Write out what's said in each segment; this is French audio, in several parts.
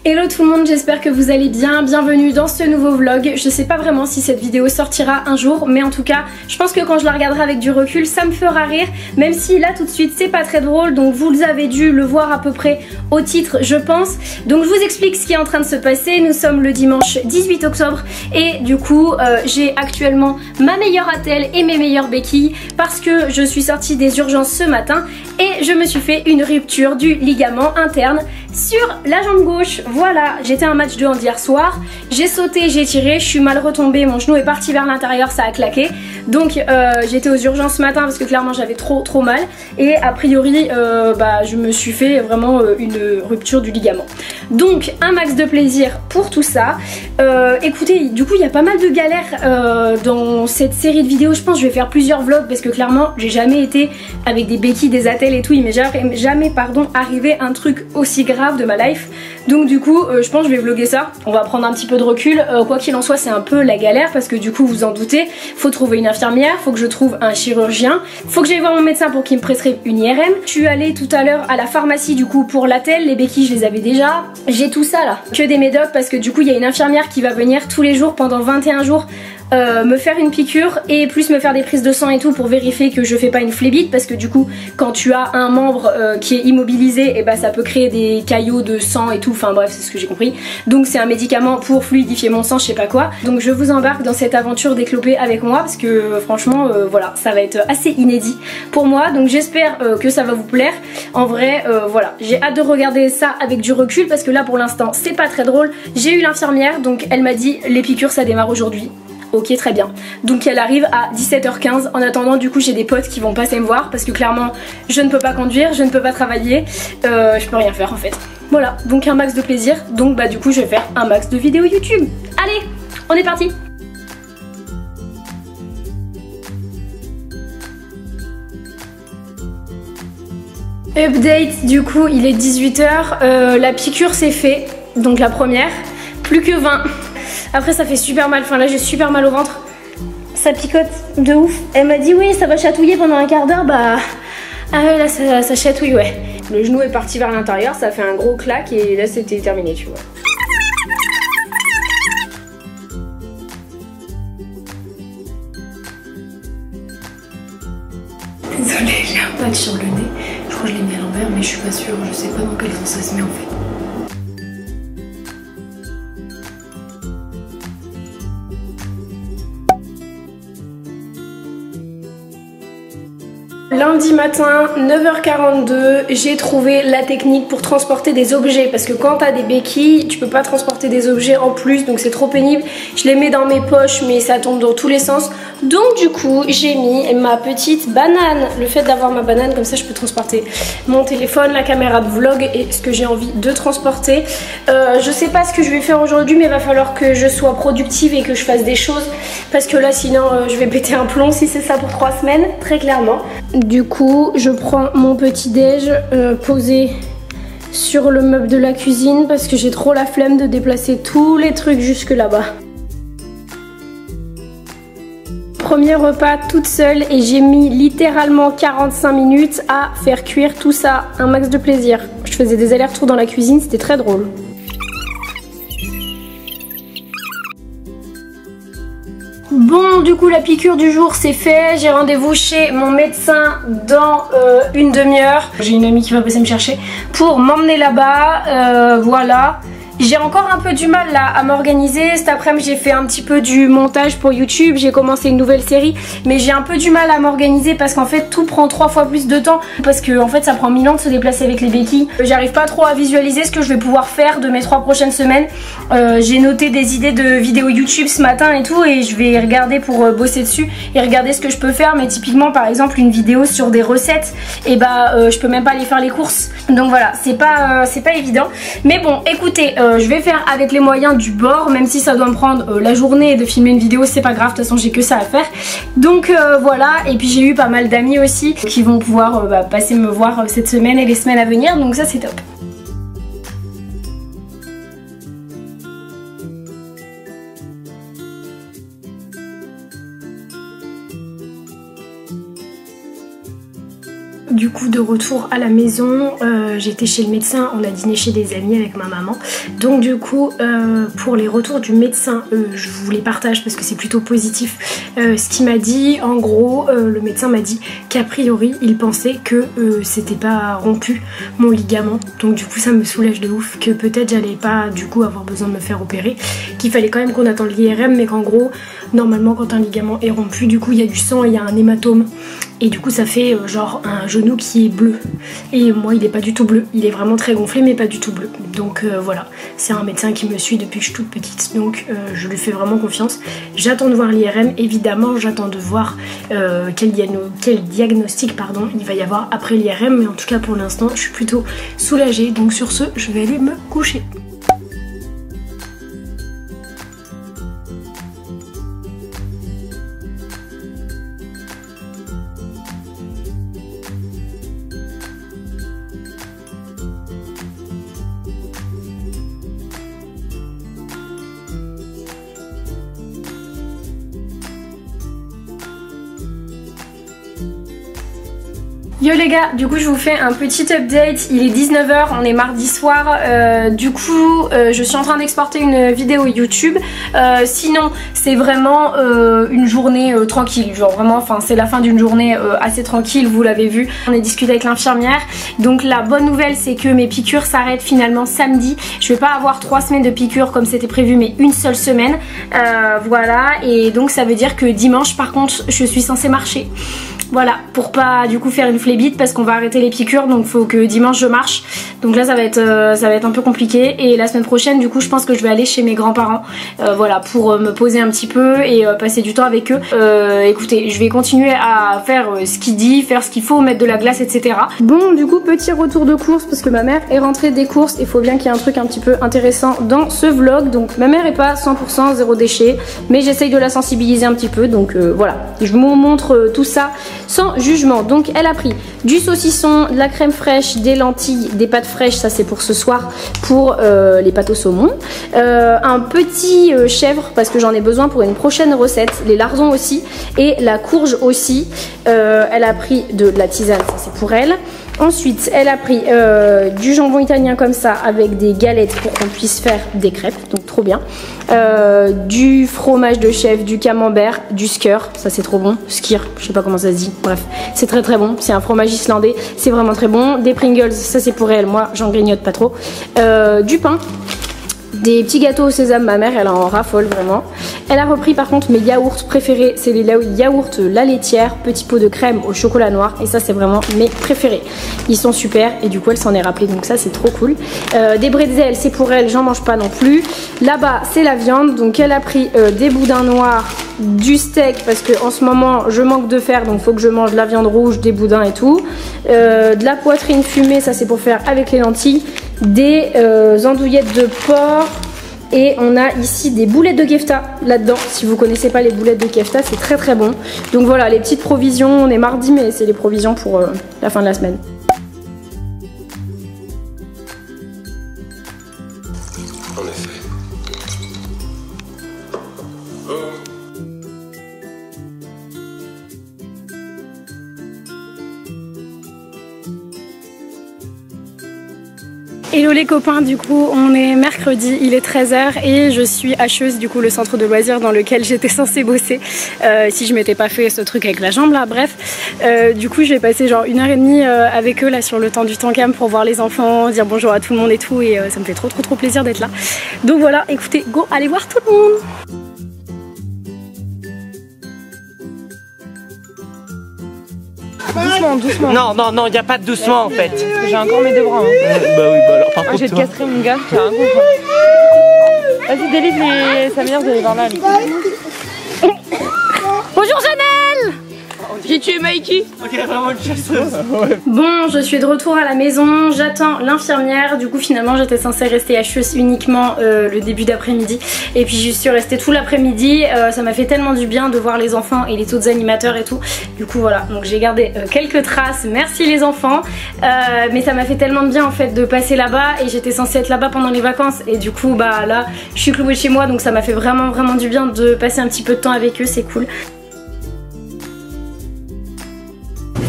Hello tout le monde, j'espère que vous allez bien, bienvenue dans ce nouveau vlog. Je sais pas vraiment si cette vidéo sortira un jour, mais en tout cas je pense que quand je la regarderai avec du recul ça me fera rire, même si là tout de suite c'est pas très drôle, donc vous avez dû le voir à peu près au titre je pense. Donc je vous explique ce qui est en train de se passer. Nous sommes le dimanche 18 octobre et du coup j'ai actuellement ma meilleure attelle et mes meilleures béquilles parce que je suis sortie des urgences ce matin et je me suis fait une rupture du ligament interne sur la jambe gauche. Voilà, j'étais à un match de hand hier soir, j'ai sauté, j'ai tiré, je suis mal retombée, mon genou est parti vers l'intérieur, ça a claqué. Donc j'étais aux urgences ce matin parce que clairement j'avais trop mal. Et a priori je me suis fait vraiment une rupture du ligament. Donc un max de plaisir pour tout ça. Écoutez, du coup il y a pas mal de galères dans cette série de vidéos. Je pense que je vais faire plusieurs vlogs parce que clairement j'ai jamais été avec des béquilles, des attelles et tout. Il m'est jamais arrivé un truc aussi grave de ma life. Donc du coup je pense que je vais vlogger ça. On va prendre un petit peu de recul. Quoi qu'il en soit c'est un peu la galère parce que du coup vous en doutez, faut trouver une infirmière, faut que je trouve un chirurgien, faut que j'aille voir mon médecin pour qu'il me prescrive une IRM. Je suis allée tout à l'heure à la pharmacie du coup pour l'attelle, les béquilles je les avais déjà. J'ai tout ça là, que des médocs parce que du coup il y a une infirmière qui va venir tous les jours pendant 21 jours me faire une piqûre et plus me faire des prises de sang et tout pour vérifier que je fais pas une phlébite parce que du coup quand tu as un membre qui est immobilisé et ça peut créer des caillots de sang et tout, enfin bref c'est ce que j'ai compris. Donc c'est un médicament pour fluidifier mon sang, je sais pas quoi. Donc je vous embarque dans cette aventure d'éclopée avec moi parce que franchement voilà, ça va être assez inédit pour moi, donc j'espère que ça va vous plaire. En vrai voilà, j'ai hâte de regarder ça avec du recul parce que là pour l'instant c'est pas très drôle. J'ai eu l'infirmière, donc elle m'a dit les piqûres ça démarre aujourd'hui. Ok, très bien. Donc elle arrive à 17h15. En attendant du coup j'ai des potes qui vont passer me voir parce que clairement je ne peux pas conduire, je ne peux pas travailler, je peux rien faire en fait. Voilà, donc un max de plaisir. Donc du coup je vais faire un max de vidéos YouTube. Allez, on est parti. Update, du coup il est 18h, la piqûre c'est fait, donc la première, plus que 20. Après ça fait super mal, enfin là j'ai super mal au ventre. Ça picote de ouf. Elle m'a dit oui ça va chatouiller pendant un quart d'heure, ah ouais là ça chatouille ouais. Le genou est parti vers l'intérieur, ça a fait un gros claque et là c'était terminé tu vois. Désolée, j'ai un patch sur le nez. Je crois que je l'ai mis à l'envers mais je suis pas sûre, je sais pas dans quel sens ça se met en fait. Lundi matin, 9h42, j'ai trouvé la technique pour transporter des objets parce que quand t'as des béquilles, tu peux pas transporter des objets en plus donc c'est trop pénible. Je les mets dans mes poches mais ça tombe dans tous les sens. Donc du coup, j'ai mis ma petite banane. Le fait d'avoir ma banane, comme ça je peux transporter mon téléphone, la caméra de vlog et ce que j'ai envie de transporter. Je sais pas ce que je vais faire aujourd'hui mais il va falloir que je sois productive et que je fasse des choses parce que là sinon je vais péter un plomb si c'est ça pour 3 semaines, très clairement. Du coup, je prends mon petit déj posé sur le meuble de la cuisine parce que j'ai trop la flemme de déplacer tous les trucs jusque là-bas. Premier repas toute seule et j'ai mis littéralement 45 minutes à faire cuire tout ça, un max de plaisir. Je faisais des allers-retours dans la cuisine, c'était très drôle. Bon, du coup la piqûre du jour c'est fait, j'ai rendez-vous chez mon médecin dans une demi-heure. J'ai une amie qui va passer me chercher pour m'emmener là-bas, voilà. J'ai encore un peu du mal là à m'organiser. Cet après-midi j'ai fait un petit peu du montage pour YouTube, j'ai commencé une nouvelle série, mais j'ai un peu du mal à m'organiser parce qu'en fait tout prend 3 fois plus de temps parce que en fait ça prend 1000 ans de se déplacer avec les béquilles. J'arrive pas trop à visualiser ce que je vais pouvoir faire de mes 3 prochaines semaines. J'ai noté des idées de vidéos YouTube ce matin et tout et je vais regarder pour bosser dessus et regarder ce que je peux faire, mais typiquement par exemple une vidéo sur des recettes et je peux même pas aller faire les courses. Donc voilà, c'est pas évident. Mais bon écoutez, je vais faire avec les moyens du bord, même si ça doit me prendre la journée de filmer une vidéo, c'est pas grave, de toute façon j'ai que ça à faire. Donc voilà, et puis j'ai eu pas mal d'amis aussi qui vont pouvoir passer me voir cette semaine et les semaines à venir, donc ça c'est top. Du coup de retour à la maison, j'étais chez le médecin, on a dîné chez des amis avec ma maman. Donc du coup pour les retours du médecin, je vous les partage parce que c'est plutôt positif. Ce qu'il m'a dit, en gros le médecin m'a dit qu'a priori il pensait que c'était pas rompu mon ligament. Donc du coup ça me soulage de ouf, que peut-être j'allais pas du coup avoir besoin de me faire opérer, qu'il fallait quand même qu'on attende l'IRM, mais qu'en gros normalement quand un ligament est rompu, du coup il y a du sang et il y a un hématome. Et du coup ça fait genre un genou qui est bleu. Et moi il est pas du tout bleu. Il est vraiment très gonflé mais pas du tout bleu. Donc voilà, c'est un médecin qui me suit depuis que je suis toute petite. Donc je lui fais vraiment confiance. J'attends de voir l'IRM. Évidemment j'attends de voir quel diagnostic pardon, il va y avoir après l'IRM. Mais en tout cas pour l'instant je suis plutôt soulagée. Donc sur ce je vais aller me coucher. Yo les gars, du coup je vous fais un petit update, il est 19 h, on est mardi soir, du coup je suis en train d'exporter une vidéo YouTube, sinon c'est vraiment une journée tranquille, genre vraiment, enfin c'est la fin d'une journée assez tranquille, vous l'avez vu, on a discuté avec l'infirmière, donc la bonne nouvelle c'est que mes piqûres s'arrêtent finalement samedi, je vais pas avoir 3 semaines de piqûres comme c'était prévu mais une seule semaine, voilà, et donc ça veut dire que dimanche par contre je suis censée marcher. Voilà, pour pas du coup faire une flébite parce qu'on va arrêter les piqûres, donc faut que dimanche je marche. Donc là ça va être un peu compliqué. Et la semaine prochaine du coup je pense que je vais aller chez mes grands-parents, voilà, pour me poser un petit peu et passer du temps avec eux. Écoutez, je vais continuer à faire ce qu'il dit, faire ce qu'il faut, mettre de la glace, etc. Bon, du coup petit retour de course parce que ma mère est rentrée des courses. Il faut bien qu'il y ait un truc un petit peu intéressant dans ce vlog. Donc ma mère est pas 100% zéro déchet, mais j'essaye de la sensibiliser un petit peu. Donc voilà, je vous montre tout ça sans jugement. Donc elle a pris du saucisson, de la crème fraîche, des lentilles, des pâtes fraîches, ça c'est pour ce soir, pour les pâtes au saumon, un petit chèvre parce que j'en ai besoin pour une prochaine recette, les lardons aussi et la courge aussi. Elle a pris de la tisane, ça c'est pour elle. Ensuite, elle a pris du jambon italien comme ça avec des galettes pour qu'on puisse faire des crêpes, donc trop bien. Du fromage de chèvre, du camembert, du skyr, ça c'est trop bon. Skyr, je sais pas comment ça se dit, bref, c'est très très bon. C'est un fromage islandais, c'est vraiment très bon. Des Pringles, ça c'est pour elle, moi j'en grignote pas trop. Du pain. Des petits gâteaux au sésame, ma mère elle en raffole vraiment. Elle a repris par contre mes yaourts préférés, c'est les yaourts La Laitière, petit pot de crème au chocolat noir, et ça c'est vraiment mes préférés. Ils sont super et du coup elle s'en est rappelée, donc ça c'est trop cool. Des bretzels, c'est pour elle, j'en mange pas non plus. Là-bas c'est la viande, donc elle a pris des boudins noirs, du steak parce que en ce moment je manque de fer, donc faut que je mange de la viande rouge, des boudins et tout. De la poitrine fumée, ça c'est pour faire avec les lentilles. Des andouillettes de porc et on a ici des boulettes de kefta là-dedans. Si vous connaissez pas les boulettes de kefta, c'est très très bon. Donc voilà, les petites provisions, on est mardi mais c'est les provisions pour la fin de la semaine. En effet. Hello les copains, du coup on est mercredi, il est 13 h et je suis hacheuse, du coup le centre de loisirs dans lequel j'étais censée bosser si je m'étais pas fait ce truc avec la jambe là, bref. Du coup je vais passer genre 1h30 avec eux là sur le temps du Tankam pour voir les enfants, dire bonjour à tout le monde et tout, et ça me fait trop plaisir d'être là. Donc voilà, écoutez, go, allez voir tout le monde. Doucement, doucement. Non, il n'y a pas de doucement en fait. J'ai encore mes deux bras. Hein. Bah oui, bah alors par contre. Je vais te casser mon gars, tu as un gros. Vas-y, délivre sa mère, vous allez voir là. Bonjour Janelle. J'ai tué Mikey. Ok, vraiment une chasseuse. Bon, je suis de retour à la maison, j'attends l'infirmière. Du coup finalement j'étais censée rester hacheuse uniquement le début d'après-midi, et puis je suis restée tout l'après-midi. Ça m'a fait tellement du bien de voir les enfants et les autres animateurs et tout. Du coup voilà, donc j'ai gardé quelques traces, merci les enfants. Mais ça m'a fait tellement de bien en fait de passer là-bas, et j'étais censée être là-bas pendant les vacances, et du coup bah là je suis clouée chez moi, donc ça m'a fait vraiment du bien de passer un petit peu de temps avec eux, c'est cool.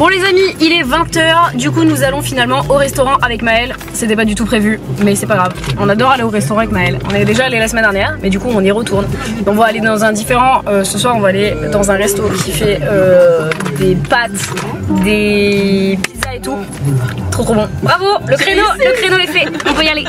Bon les amis, il est 20 h, du coup nous allons finalement au restaurant avec Maëlle. C'était pas du tout prévu, mais c'est pas grave. On adore aller au restaurant avec Maëlle. On est déjà allé la semaine dernière, mais du coup on y retourne. On va aller dans un différent, ce soir on va aller dans un resto qui fait des pâtes, des pizzas et tout. Trop bon. Bravo, le créneau est fait, on peut y aller.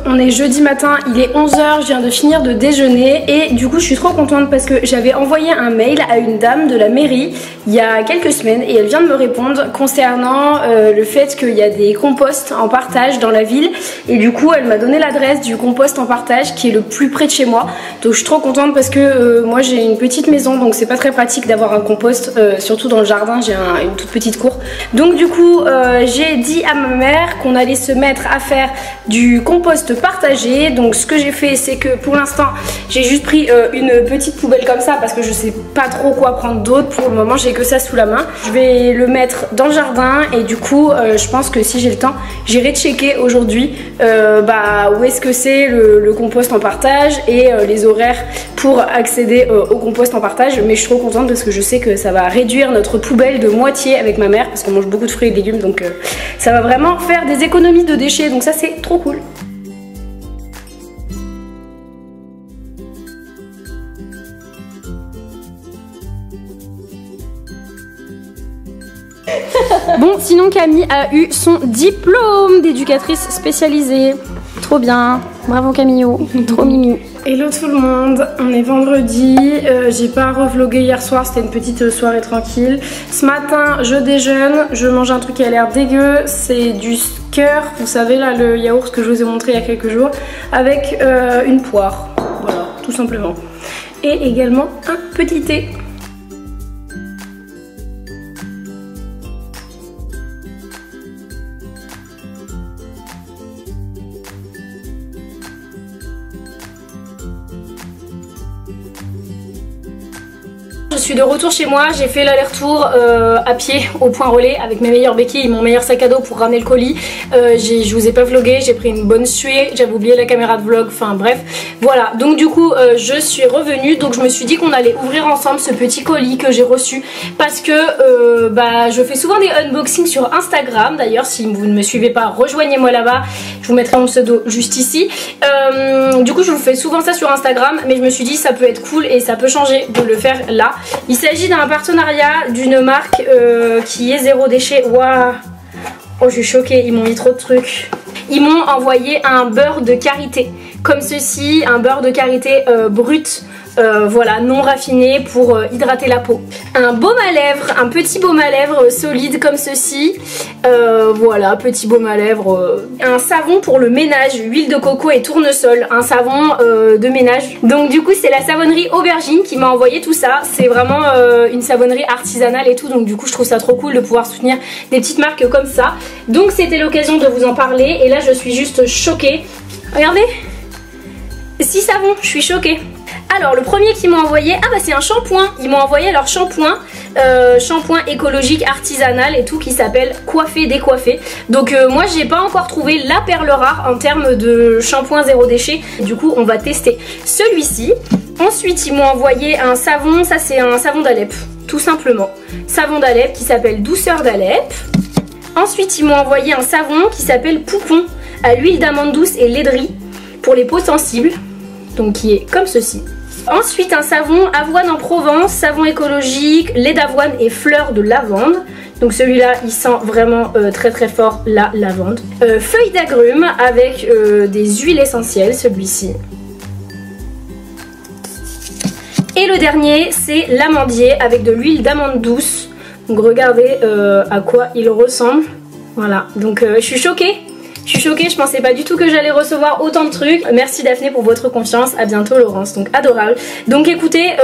On est jeudi matin, il est 11 h, je viens de finir de déjeuner et du coup je suis trop contente parce que j'avais envoyé un mail à une dame de la mairie il y a quelques semaines et elle vient de me répondre concernant le fait qu'il y a des composts en partage dans la ville et du coup elle m'a donné l'adresse du compost en partage qui est le plus près de chez moi. Donc je suis trop contente parce que moi j'ai une petite maison donc c'est pas très pratique d'avoir un compost, surtout dans le jardin, j'ai une toute petite cour. Donc du coup j'ai dit à ma mère qu'on allait se mettre à faire du compost partagé. Donc ce que j'ai fait c'est que pour l'instant j'ai juste pris une petite poubelle comme ça parce que je sais pas trop quoi prendre d'autre. Pour le moment j'ai que ça sous la main. Je vais le mettre dans le jardin et du coup je pense que si j'ai le temps j'irai checker aujourd'hui où est-ce que c'est le compost en partage et les horaires pour accéder au compost en partage. Mais je suis trop contente parce que je sais que ça va réduire notre poubelle de moitié avec ma mère parce qu'on mange beaucoup de fruits et de légumes, donc ça va vraiment faire des économies de déchets, donc ça c'est trop cool. Bon, sinon Camille a eu son diplôme d'éducatrice spécialisée. Trop bien, bravo Camillot, trop mimi. Hello tout le monde, on est vendredi, j'ai pas revlogué hier soir, c'était une petite soirée tranquille. Ce matin je déjeune, je mange un truc qui a l'air dégueu, c'est du Skyr, vous savez là le yaourt que je vous ai montré il y a quelques jours, avec une poire, voilà, tout simplement. Et également un petit thé. Je suis de retour chez moi, j'ai fait l'aller-retour à pied au point relais avec mes meilleurs béquilles et mon meilleur sac à dos pour ramener le colis. Je vous ai pas vlogué, j'ai pris une bonne suée, j'avais oublié la caméra de vlog, enfin bref. Voilà, donc du coup je suis revenue, donc je me suis dit qu'on allait ouvrir ensemble ce petit colis que j'ai reçu parce que je fais souvent des unboxings sur Instagram. D'ailleurs si vous ne me suivez pas, rejoignez-moi là-bas, je vous mettrai mon pseudo juste ici. Du coup je vous fais souvent ça sur Instagram, mais je me suis dit ça peut être cool et ça peut changer de le faire là. Il s'agit d'un partenariat d'une marque qui est zéro déchet. Waouh! Oh, je suis choquée, ils m'ont mis trop de trucs. Ils m'ont envoyé un beurre de karité, comme ceci, un beurre de karité brut. Voilà, non raffiné pour hydrater la peau. Un baume à lèvres, un petit baume à lèvres solide comme ceci. Voilà, petit baume à lèvres. Un savon pour le ménage, huile de coco et tournesol. Un savon de ménage. Donc du coup c'est la savonnerie Aubergine qui m'a envoyé tout ça. C'est vraiment une savonnerie artisanale et tout. Donc du coup je trouve ça trop cool de pouvoir soutenir des petites marques comme ça. Donc c'était l'occasion de vous en parler. Et là je suis juste choquée. Regardez, 6 savons, je suis choquée. Alors le premier qu'ils m'ont envoyé, c'est un shampoing. Ils m'ont envoyé leur shampoing, shampoing écologique artisanal et tout qui s'appelle Coiffé Décoiffé. Donc moi j'ai pas encore trouvé la perle rare en termes de shampoing zéro déchet. Du coup on va tester celui-ci. Ensuite ils m'ont envoyé un savon, ça c'est un savon d'Alep tout simplement. Savon d'Alep qui s'appelle Douceur d'Alep. Ensuite ils m'ont envoyé un savon qui s'appelle Poupon à l'huile d'amande douce et laiderie pour les peaux sensibles. Donc qui est comme ceci. Ensuite un savon avoine en Provence, savon écologique, lait d'avoine et fleurs de lavande. Donc celui-là il sent vraiment très très fort la lavande. Feuilles d'agrumes avec des huiles essentielles, celui-ci. Et le dernier c'est l'amandier avec de l'huile d'amande douce. Donc regardez à quoi il ressemble. Voilà, donc je suis choquée. Je suis choquée, je pensais pas du tout que j'allais recevoir autant de trucs. Merci Daphné pour votre confiance, à bientôt Laurence, donc adorable. Donc écoutez,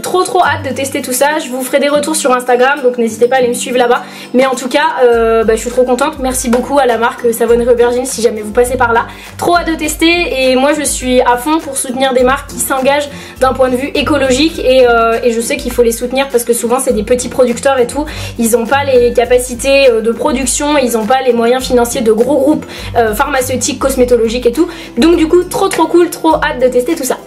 trop hâte de tester tout ça. Je vous ferai des retours sur Instagram, donc n'hésitez pas à aller me suivre là-bas. Mais en tout cas, je suis trop contente. Merci beaucoup à la marque Savonnerie Aubergine si jamais vous passez par là. Trop hâte de tester et moi je suis à fond pour soutenir des marques qui s'engagent d'un point de vue écologique et je sais qu'il faut les soutenir parce que souvent c'est des petits producteurs et tout. Ils n'ont pas les capacités de production, ils n'ont pas les moyens financiers de gros groupes pharmaceutiques, cosmétologiques et tout. Donc du coup trop cool, trop hâte de tester tout ça.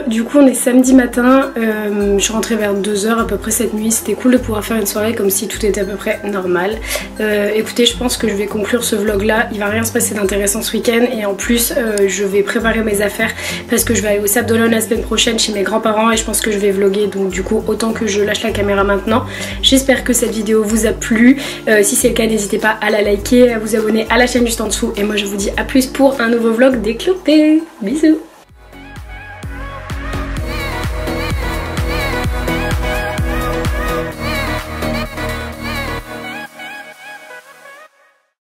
Du coup on est samedi matin, je suis rentrée vers 2 h à peu près cette nuit. C'était cool de pouvoir faire une soirée comme si tout était à peu près normal. Écoutez, je pense que je vais conclure ce vlog là. Il va rien se passer d'intéressant ce week-end et en plus je vais préparer mes affaires parce que je vais aller au Sable d'Olonne la semaine prochaine chez mes grands-parents et je pense que je vais vlogger, donc du coup autant que je lâche la caméra maintenant. J'espère que cette vidéo vous a plu. Si c'est le cas, n'hésitez pas à la liker, à vous abonner à la chaîne juste en dessous et moi je vous dis à plus pour un nouveau vlog déclopé. Bisous.